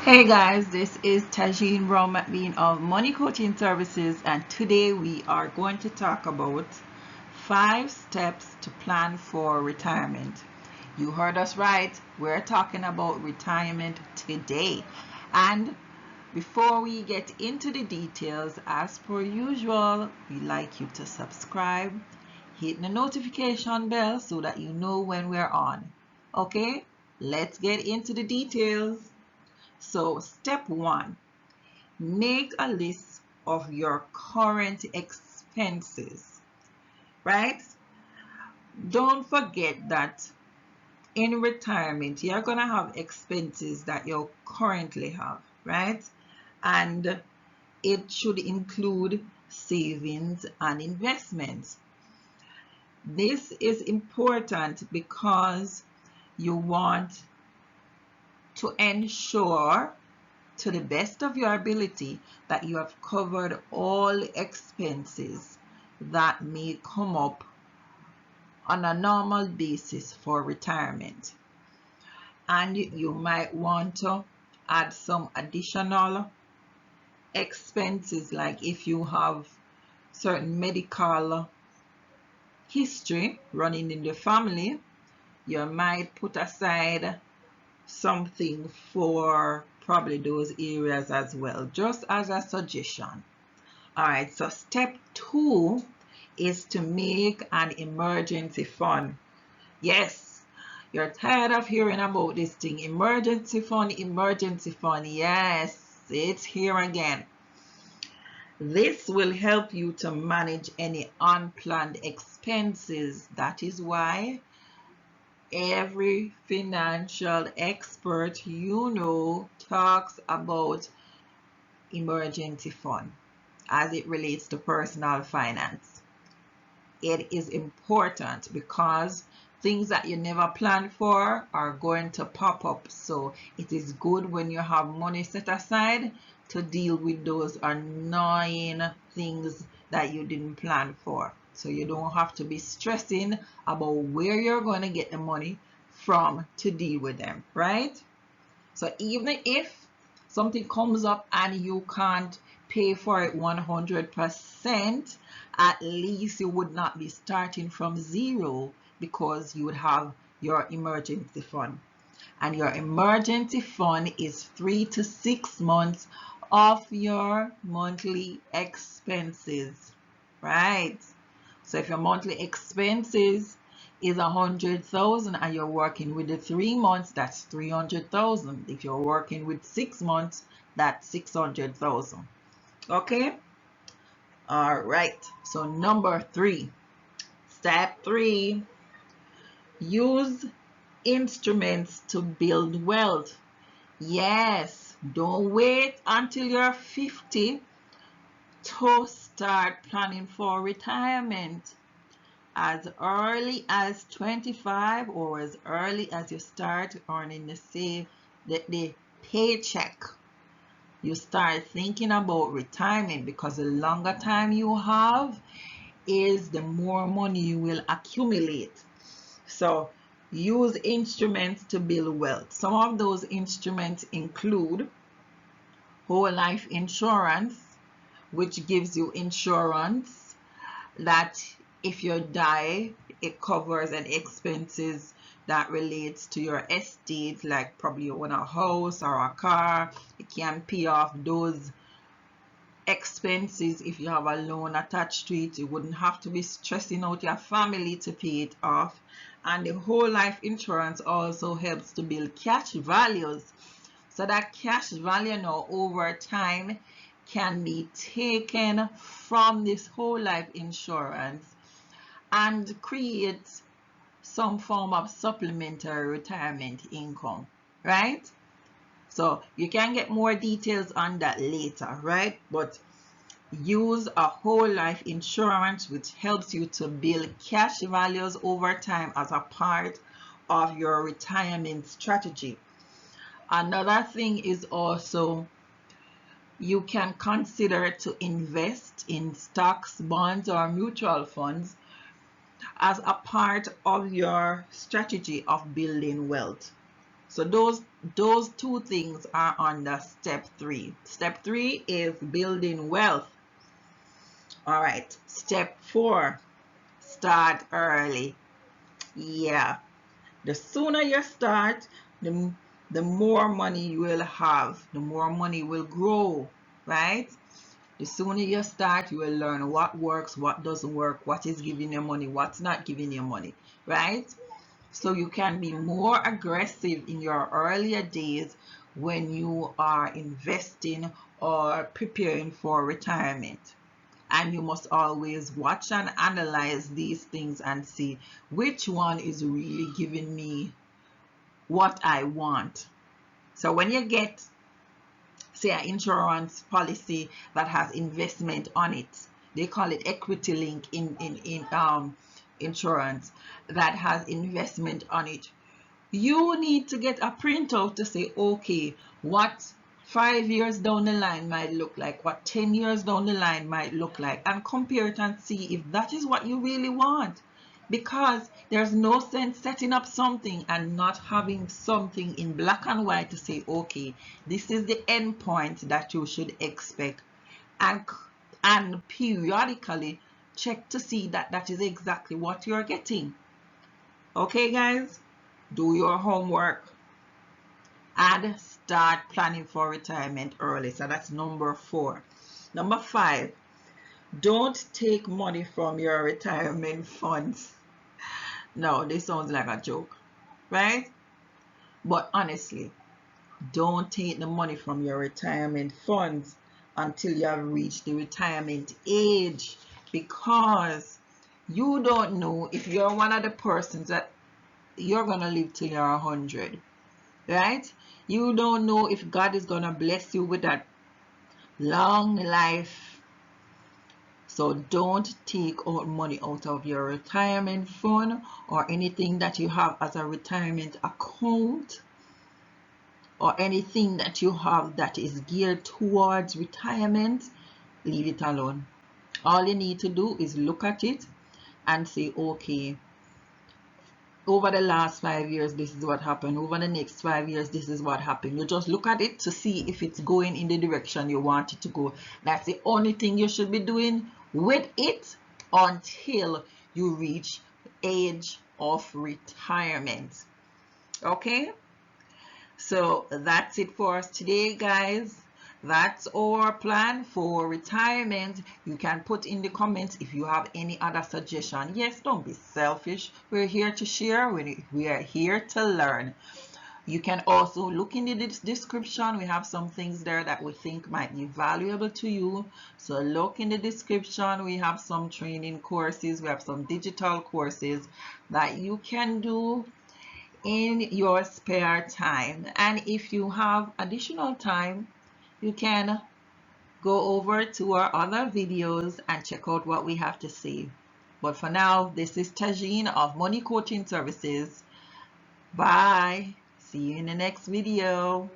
Hey guys, this is Tagene Brown-McBean of Money Coaching Services, and today we are going to talk about 5 steps to plan for retirement. You heard us right. We're talking about retirement today. And before we get into the details, as per usual, we'd like you to subscribe, hit the notification bell so that you know when we're on. Okay, let's get into the details. So, step 1, make a list of your current expenses, right? Don't forget that in retirement, you're going to have expenses that you currently have, right? And it should include savings and investments. This is important because you want to ensure to the best of your ability that you have covered all expenses that may come up on a normal basis for retirement. And you might want to add some additional expenses, like if you have certain medical history running in the family, you might put aside something for probably those areas as well, just as a suggestion. All right, so step 2 is to make an emergency fund. Yes, you're tired of hearing about this thing, emergency fund, emergency fund. Yes, it's here again. This will help you to manage any unplanned expenses. That is why every financial expert talks about emergency fund as it relates to personal finance. It is important because things that you never planned for are going to pop up. So it is good when you have money set aside to deal with those annoying things that you didn't plan for. So you don't have to be stressing about where you're going to get the money from to deal with them, right? So even if something comes up and you can't pay for it 100%, at least you would not be starting from zero because you would have your emergency fund. And your emergency fund is 3 to 6 months of your monthly expenses, right? So if your monthly expenses is 100,000 and you're working with the 3 months, that's 300,000. If you're working with 6 months, that's 600,000. Okay? All right. So number 3, step 3, use instruments to build wealth. Yes, don't wait until you're 50 to start planning for retirement. As early as 25 or as early as you start earning the paycheck, you start thinking about retirement, because the longer time you have is the more money you will accumulate. So use instruments to build wealth. Some of those instruments include whole life insurance, which gives you insurance that if you die, it covers any expenses that relates to your estate, like probably you own a house or a car. It can pay off those expenses. If you have a loan attached to it, you wouldn't have to be stressing out your family to pay it off. And the whole life insurance also helps to build cash values, so that cash value now over time can be taken from this whole life insurance and create some form of supplementary retirement income, right? So you can get more details on that later, right? But use a whole life insurance, which helps you to build cash values over time as a part of your retirement strategy. Another thing is also you can consider to invest in stocks, bonds, or mutual funds as a part of your strategy of building wealth. So those two things are under step 3. Step 3 is building wealth. All right. Step 4, start early. Yeah. The sooner you start, the more money you will have, the more money will grow, right? The sooner you start, you will learn what works, what doesn't work, what is giving you money, what's not giving you money, right? So you can be more aggressive in your earlier days when you are investing or preparing for retirement. And you must always watch and analyze these things and see which one is really giving me what I want. So when you get, say, an insurance policy that has investment on it, they call it equity link in insurance, that has investment on it, you need to get a printout to say, okay, what 5 years down the line might look like, what 10 years down the line might look like, and compare it and see if that is what you really want. Because there's no sense setting up something and not having something in black and white to say, okay, this is the end point that you should expect, and periodically check to see that that is exactly what you're getting. Okay, guys, do your homework and start planning for retirement early. So that's number 4. Number 5, don't take money from your retirement funds. No, this sounds like a joke, right? But honestly, don't take the money from your retirement funds until you have reached the retirement age, because you don't know if you're one of the persons that you're gonna live till you're 100, right? You don't know if God is gonna bless you with that long life. So don't take out money out of your retirement fund or anything that you have as a retirement account, or anything that you have that is geared towards retirement. Leave it alone. All you need to do is look at it and say, okay, over the last 5 years, this is what happened. Over the next 5 years, this is what happened. You just look at it to see if it's going in the direction you want it to go. That's the only thing you should be doing with it until you reach age of retirement. Okay? So that's it for us today, guys. That's our plan for retirement. You can put in the comments if you have any other suggestion. Yes, don't be selfish. We're here to share. We are here to learn. You can also look in the description. We have some things there that we think might be valuable to you. So look in the description. We have some training courses. We have some digital courses that you can do in your spare time. And if you have additional time, you can go over to our other videos and check out what we have to say. But for now, this is Tagene of Money Coaching Services. Bye. See you in the next video.